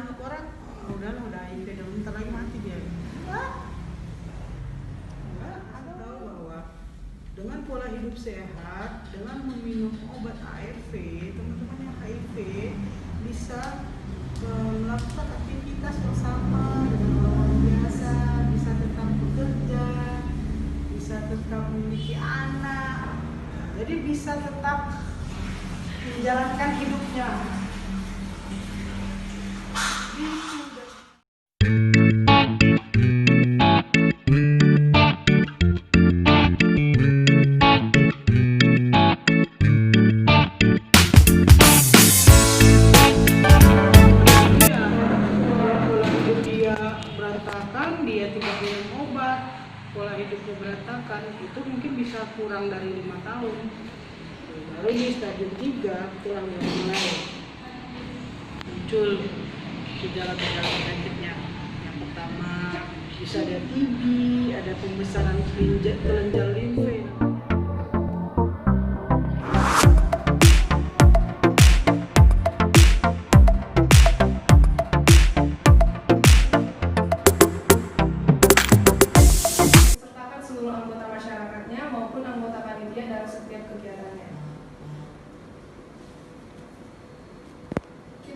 dianggap orang udah HIV dong, ntar lagi mati dia. Enggak, tahu bahwa dengan pola hidup sehat, dengan meminum obat ARV, teman-teman yang HIV bisa melakukan aktivitas bersama dengan orang biasa, bisa tetap bekerja, bisa tetap memiliki anak, jadi bisa tetap menjalankan hidupnya. Dia tidak minum obat, pola hidupnya berantakan, itu mungkin bisa kurang dari 5 tahun. Baru di stadium 3 kurang dari mulai muncul gejala-gejala penyakitnya. Yang pertama bisa ada TB, ada pembesaran kelenjar limfe.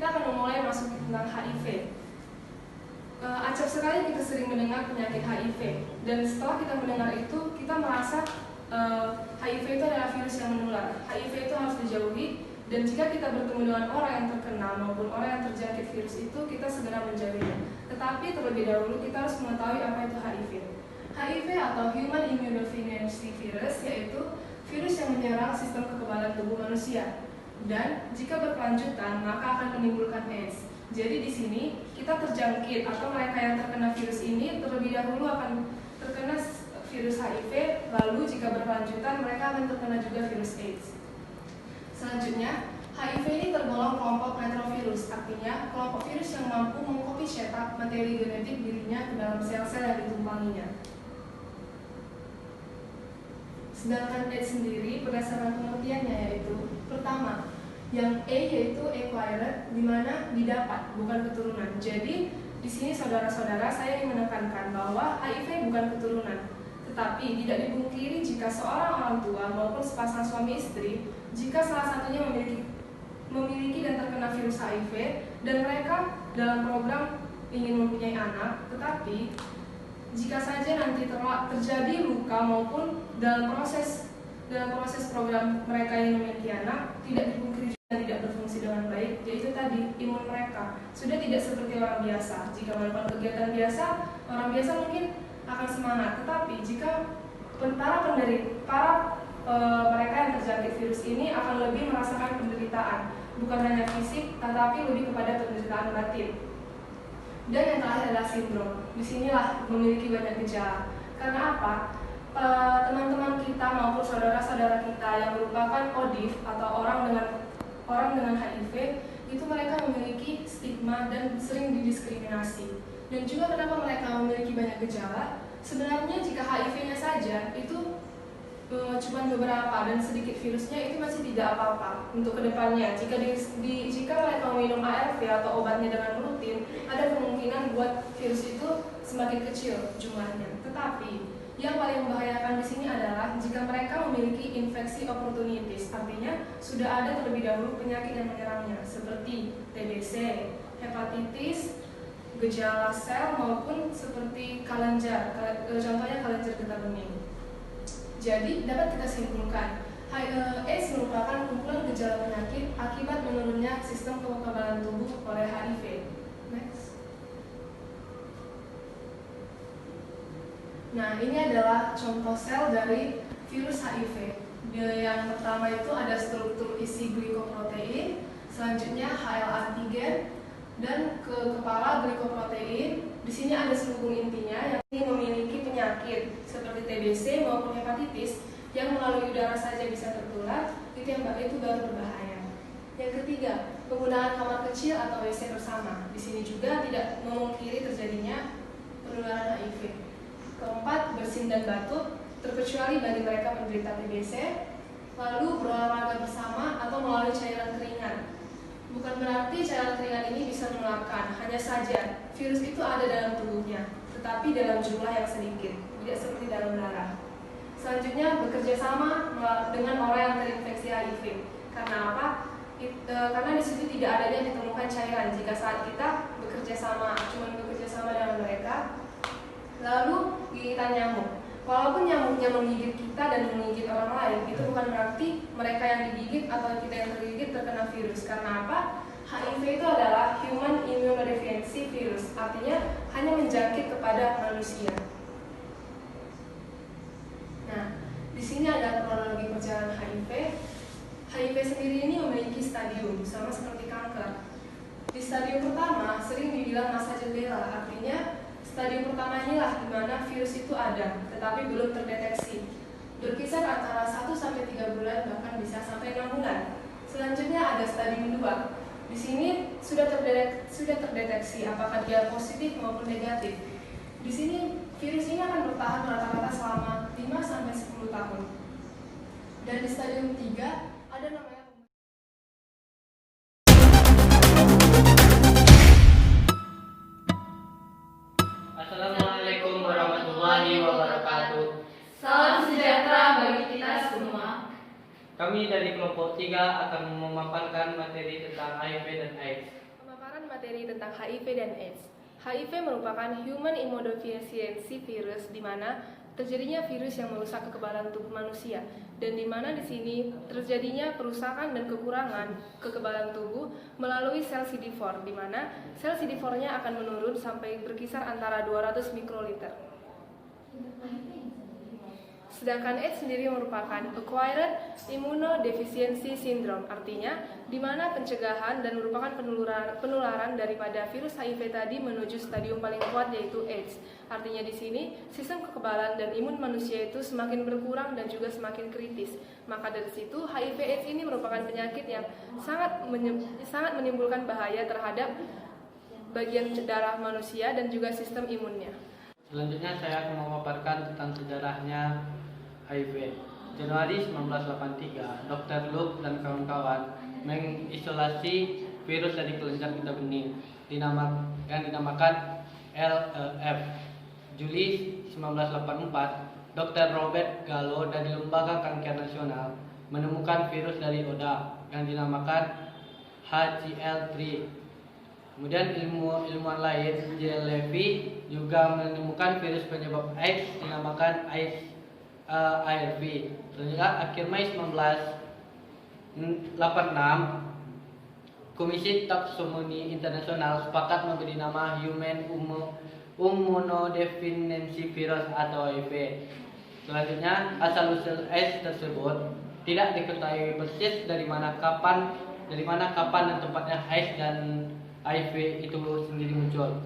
Kita akan memulai masuk tentang HIV. Acap sekali kita sering mendengar penyakit HIV, dan setelah kita mendengar itu, kita merasa HIV itu adalah virus yang menular. HIV itu harus dijauhi, dan jika kita bertemu dengan orang yang terkena maupun orang yang terjangkit virus itu, kita segera menjauhinya. Tetapi terlebih dahulu kita harus mengetahui apa itu HIV. HIV atau Human Immunodeficiency Virus yaitu virus yang menyerang sistem kekebalan tubuh manusia. Dan jika berkelanjutan maka akan menimbulkan AIDS. Jadi di sini kita terjangkit atau mereka yang terkena virus ini terlebih dahulu akan terkena virus HIV, lalu jika berkelanjutan mereka akan terkena juga virus AIDS. Selanjutnya, HIV ini tergolong kelompok retrovirus, artinya kelompok virus yang mampu mengkopi cetak materi genetik dirinya ke dalam sel-sel yang ditumpanginya. Sedangkan AIDS sendiri berdasarkan pengertiannya yaitu pertama, yang A yaitu acquired, di mana didapat, bukan keturunan. Jadi di sini saudara-saudara saya ingin menekankan bahwa HIV bukan keturunan, tetapi tidak dipungkiri jika seorang orang tua maupun sepasang suami istri, jika salah satunya memiliki dan terkena virus HIV dan mereka dalam program ingin mempunyai anak, tetapi jika saja nanti terjadi luka maupun dalam proses program mereka yang memiliki anak, tidak dipungkiri juga tidak berfungsi dengan baik, yaitu tadi imun mereka sudah tidak seperti orang biasa. Jika melakukan kegiatan biasa, orang biasa mungkin akan semangat, tetapi jika mereka yang terjangkit virus ini akan lebih merasakan penderitaan, bukan hanya fisik, tetapi lebih kepada penderitaan batin. Dan yang terakhir adalah sindrom. Disinilah memiliki banyak gejala. Karena apa? Teman-teman kita maupun saudara-saudara kita yang merupakan ODIF atau orang dengan HIV, itu mereka memiliki stigma dan sering didiskriminasi. Dan juga kenapa mereka memiliki banyak gejala? Sebenarnya jika HIV-nya saja itu cuma beberapa dan sedikit virusnya, itu masih tidak apa-apa untuk kedepannya. Jika mereka minum ARV atau obatnya dengan rutin, ada kemungkinan buat virus itu semakin kecil jumlahnya. Tetapi yang paling membahayakan di sini adalah jika mereka memiliki infeksi opportunitis, artinya sudah ada terlebih dahulu penyakit yang menyerangnya seperti TBC, hepatitis, gejala sel maupun seperti kelenjar, contohnya kelenjar getah bening. Jadi dapat kita simpulkan, AIDS merupakan kumpulan gejala penyakit akibat menurunnya sistem kekebalan tubuh oleh HIV. Next. Nah, ini adalah contoh sel dari virus HIV. Yang pertama itu ada struktur isi glikoprotein, selanjutnya HL antigen, dan ke kepala glikoprotein. Di sini ada selubung intinya yang memiliki penyakit seperti TBC maupun hepatitis yang melalui udara saja bisa tertular, itu baru berbahaya. Yang ketiga, penggunaan kamar kecil atau WC bersama. Di sini juga tidak memungkiri terjadinya penularan HIV. Keempat, bersin dan batuk, terkecuali bagi mereka penderita TBC. Lalu berolahraga bersama atau melalui cairan keringat. Bukan berarti cairan keringat ini bisa menularkan, hanya saja virus itu ada dalam tubuhnya, tetapi dalam jumlah yang sedikit, tidak seperti dalam darah. Selanjutnya, bekerja sama dengan orang yang terinfeksi HIV. Karena apa? Karena di situ tidak adanya ditemukan cairan jika saat kita bekerja sama dengan mereka, lalu gigitan nyamuk. Walaupun nyamuknya menggigit kita dan menggigit orang lain, itu bukan berarti mereka yang digigit atau kita yang tergigit terkena virus. Karena apa? HIV itu adalah Human Immunodeficiency Virus, artinya hanya menjangkit kepada manusia. Nah, di sini ada kronologi perjalanan HIV. HIV sendiri ini memiliki stadium, sama seperti kanker. Di stadium pertama sering dibilang masa jendela, artinya stadium pertama inilah di mana virus itu ada, tetapi belum terdeteksi. Berkisar antara 1-3 bulan, bahkan bisa sampai 6 bulan. Selanjutnya ada stadium 2. Di sini sudah terdeteksi apakah dia positif maupun negatif. Di sini virus ini akan bertahan rata-rata selama 5-10 tahun. Dan di stadium 3 ada namanya Assalamualaikum warahmatullahi wabarakatuh. Salam sejahtera bagi kita semua. Kami dari kelompok 3 akan memaparkan materi tentang HIV dan AIDS. pemaparan materi tentang HIV dan AIDS. HIV merupakan Human Immunodeficiency Virus, di mana terjadinya virus yang merusak kekebalan tubuh manusia, dan di mana di sini terjadinya perusakan dan kekurangan kekebalan tubuh melalui sel CD4, di mana sel CD4-nya akan menurun sampai berkisar antara 200 mikroliter. Sedangkan AIDS sendiri merupakan Acquired Immunodeficiency Syndrome, artinya di mana pencegahan dan merupakan penularan daripada virus HIV tadi menuju stadium paling kuat, yaitu AIDS. Artinya di sini sistem kekebalan dan imun manusia itu semakin berkurang dan juga semakin kritis. Maka dari situ HIV/AIDS ini merupakan penyakit yang sangat menimbulkan bahaya terhadap bagian darah manusia dan juga sistem imunnya. Selanjutnya saya akan memaparkan tentang sejarahnya HIV. Januari 1983, Dr. Luke dan kawan-kawan mengisolasi virus dari kelenjar getah bening yang dinamakan LLF. Juli 1984, Dr. Robert Gallo dari Lembaga Kanker Nasional menemukan virus dari ODA yang dinamakan HCl3. Kemudian ilmuwan lain, J. Levy, juga menemukan virus penyebab AIDS dinamakan ARV. Selanjutnya, akhir Mei 1986, Komisi Taksonomi Internasional sepakat memberi nama Human Immunodeficiency Virus atau HIV. Selanjutnya, asal-usul AIDS tersebut tidak diketahui persis dari mana, kapan dan tempatnya AIDS dan HIV itu sendiri muncul.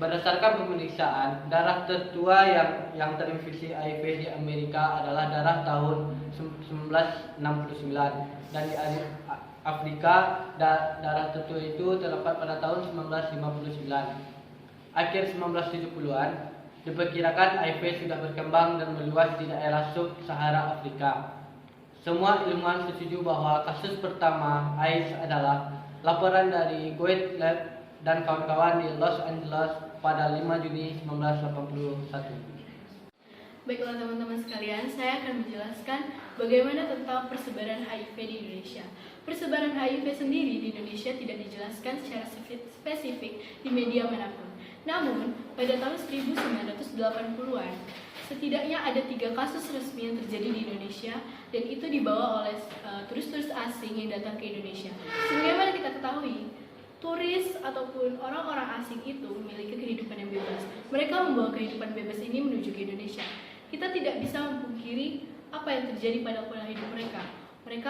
Berdasarkan pemeriksaan, darah tertua yang terinfeksi HIV di Amerika adalah darah tahun 1969, dan di Afrika darah tertua itu terdapat pada tahun 1959. Akhir 1970-an, diperkirakan HIV sudah berkembang dan meluas di daerah sub-Sahara Afrika. Semua ilmuwan setuju bahwa kasus pertama AIDS adalah laporan dari Gottlieb dan kawan-kawan di Los Angeles pada 5 Juni 1981. Baiklah teman-teman sekalian, saya akan menjelaskan bagaimana tentang persebaran HIV di Indonesia. Persebaran HIV sendiri di Indonesia tidak dijelaskan secara spesifik di media manapun. Namun, pada tahun 1980-an, setidaknya ada 3 kasus resmi yang terjadi di Indonesia, dan itu dibawa oleh turis-turis asing yang datang ke Indonesia. Sebagaimana kita ketahui, turis ataupun orang-orang asing itu memiliki kehidupan yang bebas. Mereka membawa kehidupan bebas ini menuju ke Indonesia. Kita tidak bisa memungkiri apa yang terjadi pada pola hidup mereka. Mereka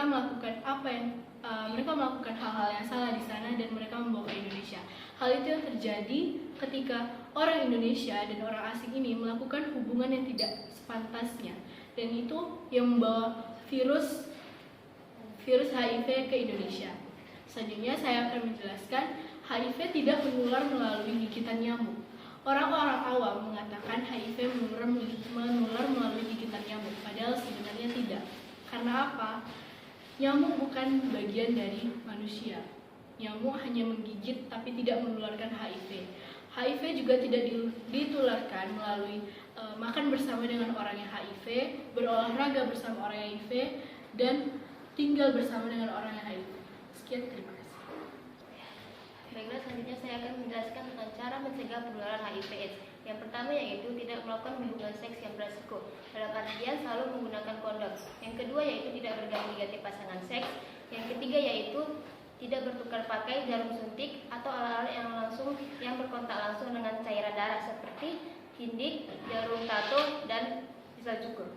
melakukan hal-hal yang salah di sana dan mereka membawa ke Indonesia. Hal itu yang terjadi ketika orang Indonesia dan orang asing ini melakukan hubungan yang tidak sepantasnya, dan itu yang membawa virus HIV ke Indonesia. Selanjutnya saya akan menjelaskan HIV tidak menular melalui gigitan nyamuk. Orang-orang awam mengatakan HIV menular melalui gigitan nyamuk, padahal sebenarnya tidak. Karena apa? Nyamuk bukan bagian dari manusia. Nyamuk hanya menggigit tapi tidak menularkan HIV. HIV juga tidak ditularkan melalui makan bersama dengan orang yang HIV, berolahraga bersama orang yang HIV, dan tinggal bersama dengan orang yang HIV. Sekian, terima kasih. Baiklah, selanjutnya saya akan menjelaskan tentang cara mencegah penularan HIV/AIDS. Yang pertama yaitu tidak melakukan hubungan seks yang beresiko, dalam artian selalu menggunakan kondom. Yang kedua yaitu tidak berganti-ganti pasangan seks. Yang ketiga yaitu tidak bertukar pakai jarum suntik atau alat-alat yang berkontak langsung dengan cairan darah seperti hindik, jarum tato, dan pisau cukur.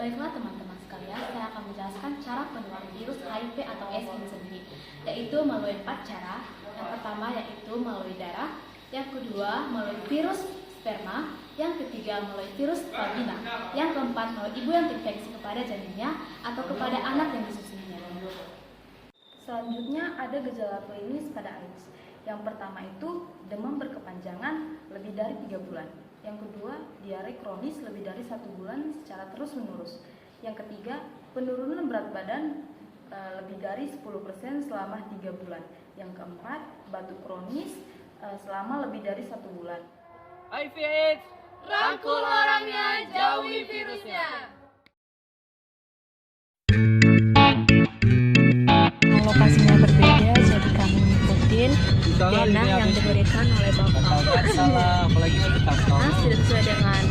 Baiklah teman-teman sekalian, saya akan menjelaskan cara penularan virus HIV atau AIDS ini sendiri, yaitu melalui 4 cara. Yang pertama yaitu melalui darah, yang kedua melalui virus sperma, yang ketiga melalui virus vagina, yang keempat melalui ibu yang terinfeksi kepada janinnya atau kepada anak yang disusuinya. Selanjutnya ada gejala klinis pada AIDS. Yang pertama itu demam berkepanjangan lebih dari 3 bulan. Yang kedua, diare kronis lebih dari 1 bulan secara terus-menerus. Yang ketiga, penurunan berat badan lebih dari 10% selama 3 bulan. Yang keempat, batuk kronis selama lebih dari 1 bulan. HIV/AIDS, rangkul orangnya, jauhi virusnya. Lokasinya berbeda, jadi kami ngikutin denah yang diberikan oleh Bapak. Salah, apalagi nanti Karena sudah sesuai dengan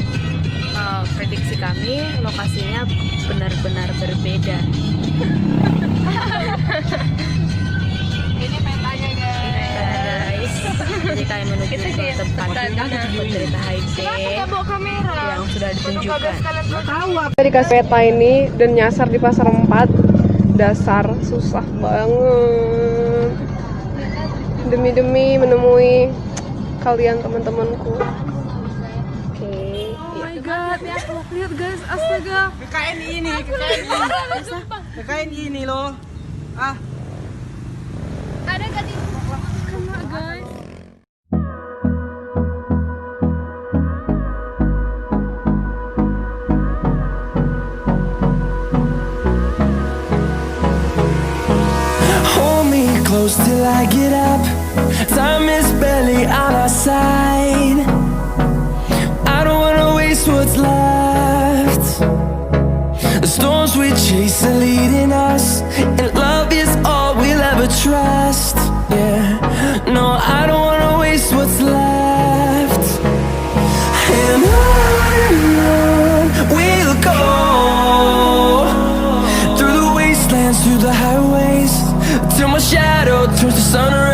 prediksi kami, lokasinya benar-benar berbeda. Ini petanya guys. Jadi kami menuju ke tempat penderita HIV yang sudah ditunjukkan. Dikasih peta ini dan nyasar di pasar 4. Dasar susah banget demi menemui kalian teman-temanku. Oke. Oh my god, lihat guys, astaga. KKN ini loh. Ada gak di Kena guys. Close till I get up. Time is barely on our side. I don't wanna waste what's left. The storms we chase are leading us, and love is all we'll ever trust. Yeah, no, I don't wanna waste what's left. And on we'll go, through the wastelands, through the highways, till my shadow turns to sun rays.